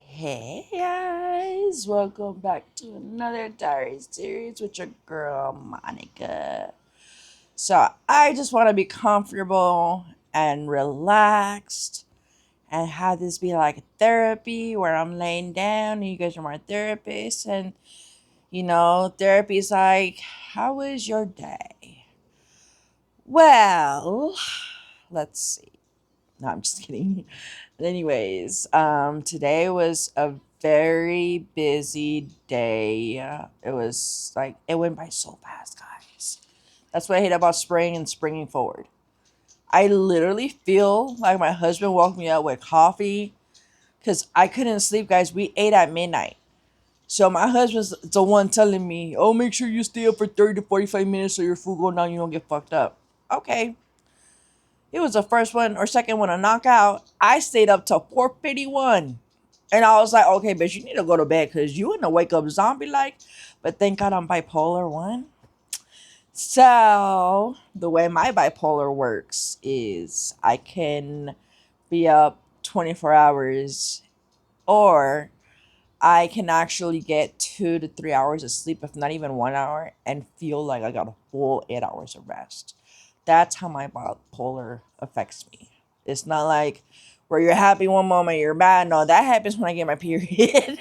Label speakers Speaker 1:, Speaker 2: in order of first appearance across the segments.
Speaker 1: Hey guys, welcome back to another diary series with your girl Monica. So I just want to be comfortable and relaxed and have this be like therapy where I'm laying down and you guys are my therapist, and therapy is like, how was your day? Well, let's see. No, I'm just kidding. Anyways, today was a very busy day. It was like, it went by so fast, guys. That's what I hate about spring and springing forward. I literally feel like my husband woke me up with coffee because I couldn't sleep, guys. We ate at midnight. So my husband's the one telling me, oh, make sure you stay up for 30 to 45 minutes so your food go down, you don't get fucked up. Okay. It was the first one or second one to knock out. I stayed up till 4:51. And I was like, okay, bitch, you need to go to bed because you in the wake up zombie like. But thank God I'm bipolar 1. So the way my bipolar works is I can be up 24 hours, or I can actually get 2 to 3 hours of sleep, if not even 1 hour, and feel like I got a full 8 hours of rest. That's how my bipolar affects me. It's not like where you're happy one moment, you're mad. No, that happens when I get my period.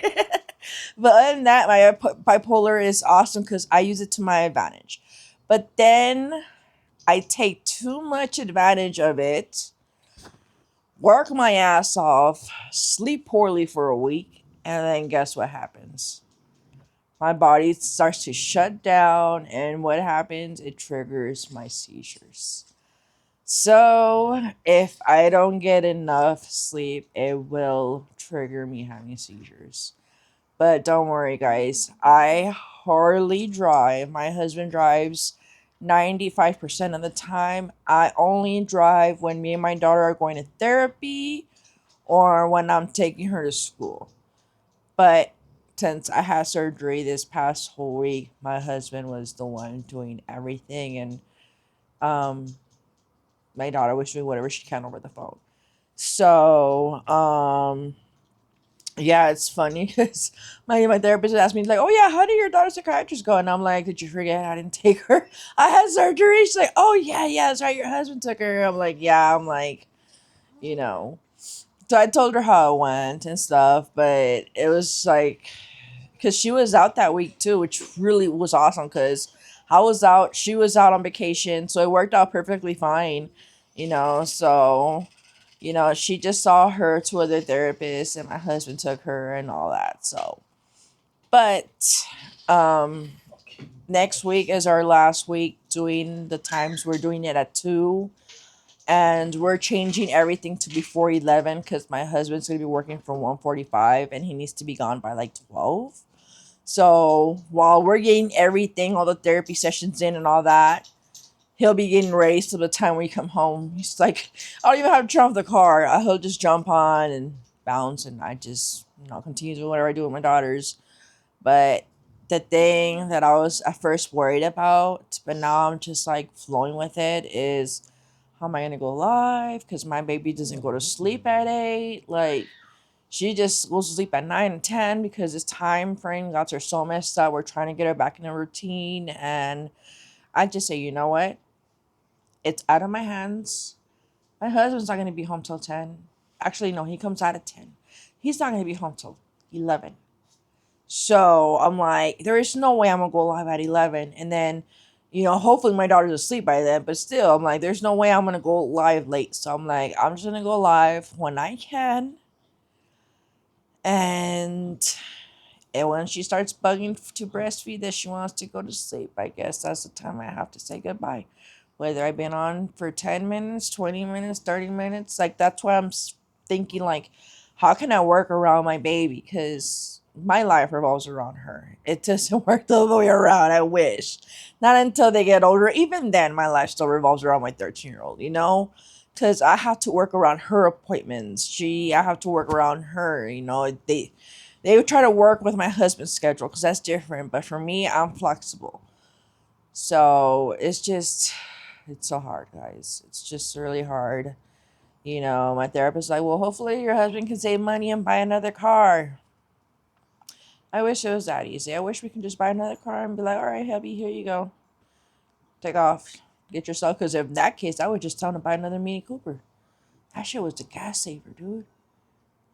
Speaker 1: But other than that, my bipolar is awesome because I use it to my advantage. But then I take too much advantage of it, work my ass off, sleep poorly for a week, and then guess what happens? My body starts to shut down, and what happens? It triggers my seizures. So, if I don't get enough sleep, it will trigger me having seizures. But don't worry, guys. I hardly drive. My husband drives 95% of the time. I only drive when me and my daughter are going to therapy or when I'm taking her to school. But since I had surgery this past whole week, my husband was the one doing everything, and um, my daughter was doing whatever she can over the phone. So, yeah, it's funny because my therapist asked me, like, oh yeah, how did your daughter's psychiatrist go? And I'm like, did you forget I didn't take her? I had surgery. She's like, oh yeah, that's right, your husband took her. I'm like, yeah. I'm like, you know. So I told her how it went and stuff, but it was like, because she was out that week too, which really was awesome because I was out, she was out on vacation, so it worked out perfectly fine, So, she just saw her to other therapists, and my husband took her and all that. So, but um, next week is our last week doing the times. We're doing it at 2, and we're changing everything to before 11 because my husband's going to be working from 1:45 and he needs to be gone by like 12. So while we're getting everything, all the therapy sessions in and all that, he'll be getting ready. So by the time we come home, he's like, I don't even have to turn off the car. He'll just jump on and bounce, and I just, continue doing whatever I do with my daughters. But the thing that I was at first worried about, but now I'm just like flowing with it, is how am I gonna go live? Because my baby doesn't go to sleep at 8. Like, she just goes to sleep at 9 and 10 because this time frame got her so messed up. We're trying to get her back in a routine. And I just say, you know what? It's out of my hands. My husband's not going to be home till 10. Actually, no, he comes out at 10. He's not going to be home till 11. So I'm like, there is no way I'm going to go live at 11. And then, hopefully my daughter's asleep by then. But still, I'm like, there's no way I'm going to go live late. So I'm like, I'm just going to go live when I can. And when she starts bugging to breastfeed that she wants to go to sleep, I guess that's the time I have to say goodbye. Whether I've been on for 10 minutes, 20 minutes, 30 minutes, like that's why I'm thinking, like, how can I work around my baby? Because my life revolves around her. It doesn't work the other way around. I wish. Not until they get older. Even then, my life still revolves around my 13-year-old, Because I have to work around her appointments. I have to work around her, They would try to work with my husband's schedule because that's different. But for me, I'm flexible. So it's so hard, guys. It's just really hard. You know, my therapist is like, well, hopefully your husband can save money and buy another car. I wish it was that easy. I wish we can just buy another car and be like, all right, hubby, here you go. Take off. Get yourself. Because in that case, I would just tell him to buy another Mini Cooper. That shit was the gas saver, dude.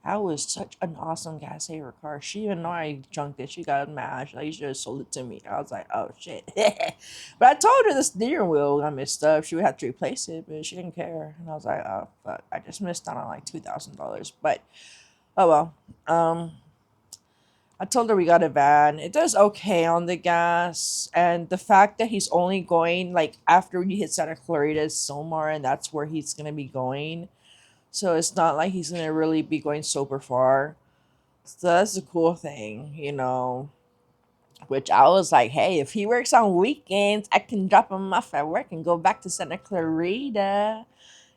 Speaker 1: That was such an awesome gas saver car. She even know I junked it. She got mad. Like, you should have sold it to me. I was like, oh shit. But I told her the steering wheel got messed up. She would have to replace it, but she didn't care. And I was like, oh fuck. I just missed out on like $2,000. But oh well. I told her we got a van. It does okay on the gas. And the fact that he's only going like after we hit Santa Clarita is Somar, and that's where he's gonna be going. So it's not like he's gonna really be going super far. So that's a cool thing, you know. Which I was like, hey, if he works on weekends, I can drop him off at work and go back to Santa Clarita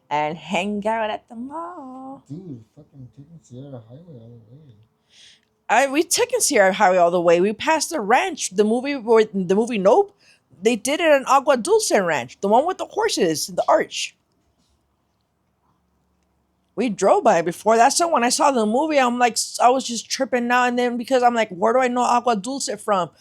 Speaker 1: and hang out at the mall.
Speaker 2: Dude, fucking taking Sierra Highway all the way.
Speaker 1: We took Sierra Highway all the way. We passed the ranch. The movie Nope. They did it in Agua Dulce Ranch, the one with the horses, the arch. We drove by before. That's so when I saw the movie, I'm like, I was just tripping now and then because I'm like, where do I know Agua Dulce from?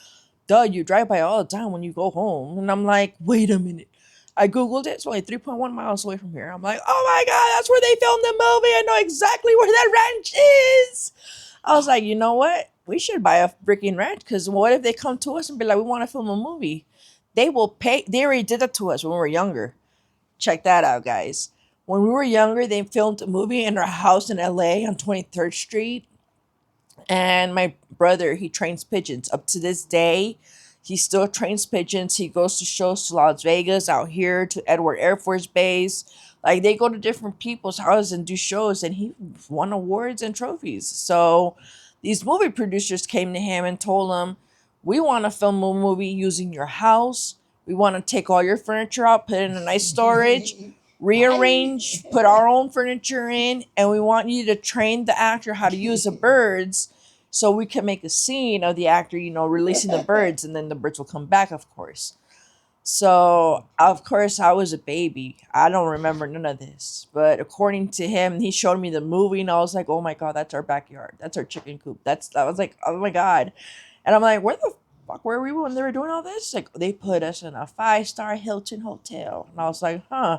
Speaker 1: Duh, you drive by all the time when you go home. And I'm like, wait a minute. I Googled it. It's only 3.1 miles away from here. I'm like, oh my God, that's where they filmed the movie. I know exactly where that ranch is. I was like, you know what? We should buy a freaking ranch because what if they come to us and be like, we want to film a movie? They will pay. They already did that to us when we were younger. Check that out, guys. When we were younger, they filmed a movie in our house in LA on 23rd Street. And my brother, he trains pigeons. Up to this day, he still trains pigeons. He goes to shows to Las Vegas, out here to Edward Air Force Base. Like, they go to different people's houses and do shows, and he won awards and trophies. So these movie producers came to him and told him, we want to film a movie using your house. We want to take all your furniture out, put it in a nice storage, rearrange, put our own furniture in, and we want you to train the actor how to use the birds so we can make a scene of the actor, you know, releasing the birds, and then the birds will come back, of course. So, of course, I was a baby. I don't remember none of this. But according to him, he showed me the movie, and I was like, oh my God, that's our backyard. That's our chicken coop. I was like, oh my God. And I'm like, where the fuck were we when they were doing all this? Like, they put us in a 5-star Hilton hotel. And I was like, huh.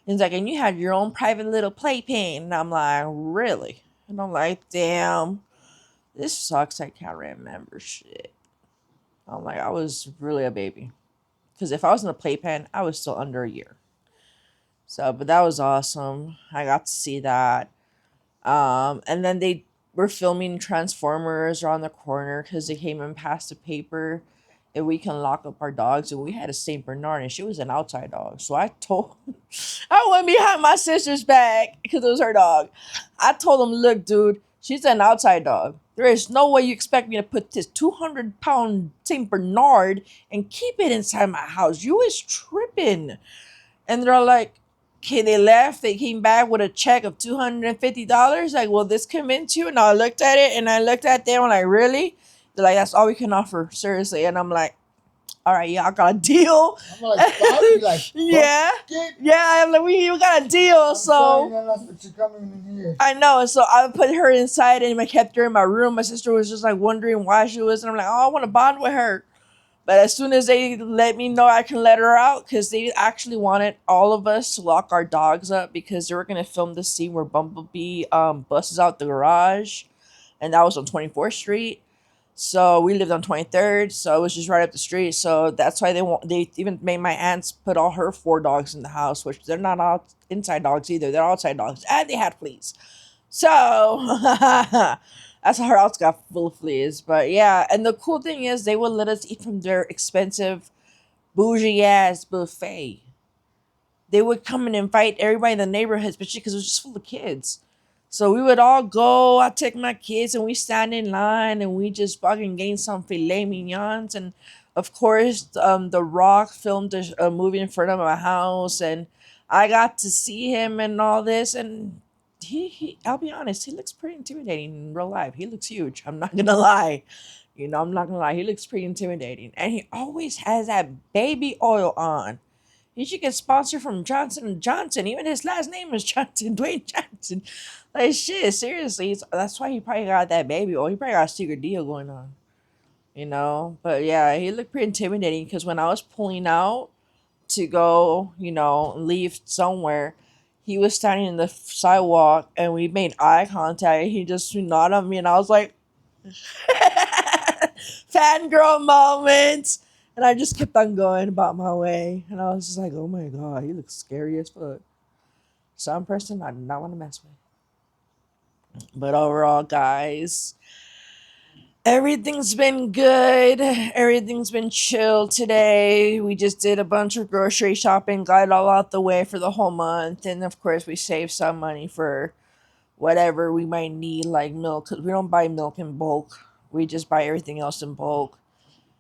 Speaker 1: He's like, and you had your own private little playpen. And I'm like, really? And I'm like, damn, this sucks. I can't remember shit. I'm like, I was really a baby. Because if I was in a playpen, I was still under a year. So, but that was awesome. I got to see that. And then they were filming Transformers around the corner because they came and passed the paper and we can lock up our dogs. And we had a Saint Bernard and she was an outside dog. So I went behind my sister's back because it was her dog. I told him, look, dude, she's an outside dog. There is no way you expect me to put this 200-pound Saint Bernard and keep it inside my house. You is tripping. And they're like, okay, they left. They came back with a check of $250. Like, will this convince you? And I looked at it and I looked at them. I'm like, really? They're like, that's all we can offer. Seriously. And I'm like, all right, y'all got a deal.
Speaker 2: I'm like, sorry, like,
Speaker 1: yeah. Yeah, I'm like, we got a deal.
Speaker 2: I'm
Speaker 1: so
Speaker 2: sorry, that's what you're coming in here.
Speaker 1: I know. So I put her inside and I kept her in my room. My sister was just like wondering why she was. And I'm like, oh, I want to bond with her. But as soon as they let me know I can let her out, because they actually wanted all of us to lock our dogs up because they were going to film the scene where Bumblebee busts out the garage. And that was on 24th Street. So we lived on 23rd. So it was just right up the street. So that's why they even made my aunts put all her 4 dogs in the house, which they're not all inside dogs either. They're outside dogs. And they had fleas. So that's how her house got full of fleas. But yeah, and the cool thing is they would let us eat from their expensive bougie ass buffet. They would come and invite everybody in the neighborhood, especially because it was just full of kids. So we would all go, I'd take my kids and we stand in line and we just fucking gain some filet mignons. And of course, The Rock filmed a movie in front of my house and I got to see him and all this. And he I'll be honest, he looks pretty intimidating in real life. He looks huge. I'm not gonna lie. You know, I'm not gonna lie. He looks pretty intimidating. And he always has that baby oil on. He should get sponsored from Johnson and Johnson. Even his last name is Johnson, Dwayne Johnson. Like shit, seriously. That's why he probably got that baby. Or he probably got a secret deal going on. You know? But yeah, he looked pretty intimidating because when I was pulling out to go, leave somewhere, he was standing in the sidewalk and we made eye contact. He just nodded at me and I was like, fangirl moment. And I just kept on going about my way. And I was just like, oh my God, he looks scary as fuck. Some person I do not want to mess with. But overall, guys, everything's been good. Everything's been chill today. We just did a bunch of grocery shopping, got it all out the way for the whole month. And of course, we saved some money for whatever we might need, like milk, because we don't buy milk in bulk. We just buy everything else in bulk.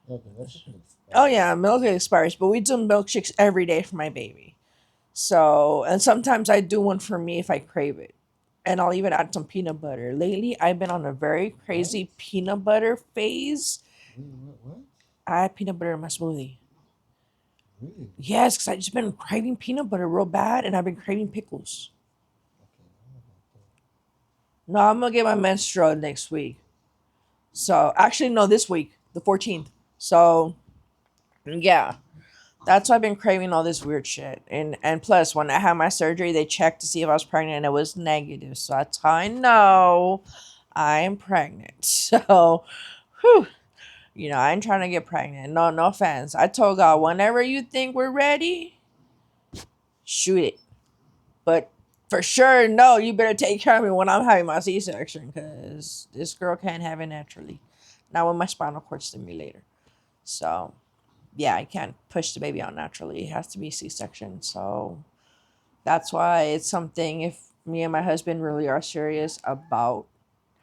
Speaker 2: Okay, that shit expires.
Speaker 1: Oh yeah, milk expires, but we do milkshakes every day for my baby. So, and sometimes I do one for me if I crave it. And I'll even add some peanut butter. Lately, I've been on a very crazy
Speaker 2: What?
Speaker 1: peanut butter phase.
Speaker 2: Wait, what?
Speaker 1: I add peanut butter in my smoothie.
Speaker 2: Really?
Speaker 1: Yes, because I've just been craving peanut butter real bad, and I've been craving pickles.
Speaker 2: Okay, I don't know about that.
Speaker 1: No, I'm gonna get my menstrual next week. So, actually, no, this week, the 14th. So, yeah. That's why I've been craving all this weird shit. And plus, when I had my surgery, they checked to see if I was pregnant, and it was negative. So that's how I know I am pregnant. So, whew, I ain't trying to get pregnant. No, no offense. I told God, whenever you think we're ready, shoot it. But for sure, no, you better take care of me when I'm having my C-section, because this girl can't have it naturally. Not with my spinal cord stimulator. So yeah, I can't push the baby out naturally. It has to be C-section. So that's why it's something, if me and my husband really are serious about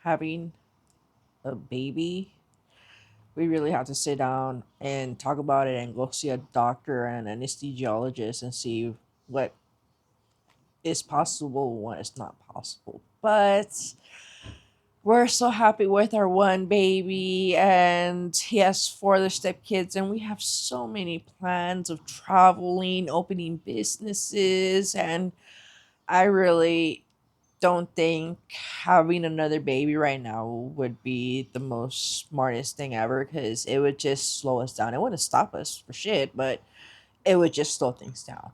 Speaker 1: having a baby, we really have to sit down and talk about it and go see a doctor and an anesthesiologist and see what is possible, what is not possible. But we're so happy with our one baby, and he has 4 other stepkids, and we have so many plans of traveling, opening businesses, and I really don't think having another baby right now would be the most smartest thing ever, because it would just slow us down. It wouldn't stop us for shit, but it would just slow things down.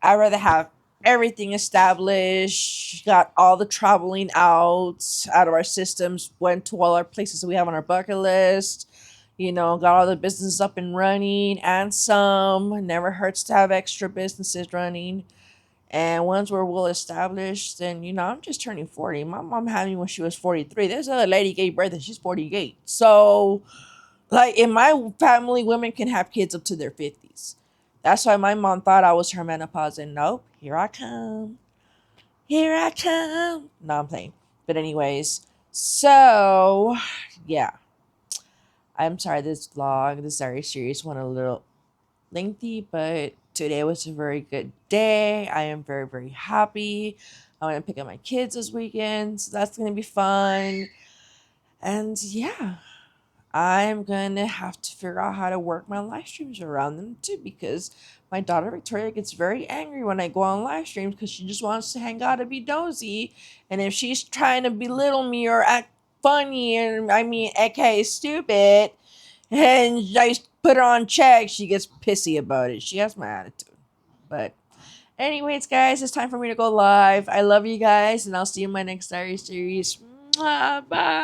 Speaker 1: I'd rather have everything established, got all the traveling out of our systems, went to all our places that we have on our bucket list, got all the businesses up and running, and some. It never hurts to have extra businesses running. And once we're well established, then, I'm just turning 40. My mom had me when she was 43. There's another lady gave birth and she's 48. So, like, in my family, women can have kids up to their 50s. That's why my mom thought I was her menopause, and nope, here I come. Here I come. No, I'm playing. But anyways, so yeah. I'm sorry this vlog, this very serious one, a little lengthy, but today was a very good day. I am very, very happy. I'm gonna pick up my kids this weekend, so that's gonna be fun. And yeah, I'm gonna have to figure out how to work my live streams around them too, because my daughter Victoria gets very angry when I go on live streams because she just wants to hang out and be nosy. And if she's trying to belittle me or act funny, and aka stupid, and I put her on check, she gets pissy about it. She has my attitude. But anyways, guys, it's time for me to go live. I love you guys, and I'll see you in my next diary series. Mwah, bye.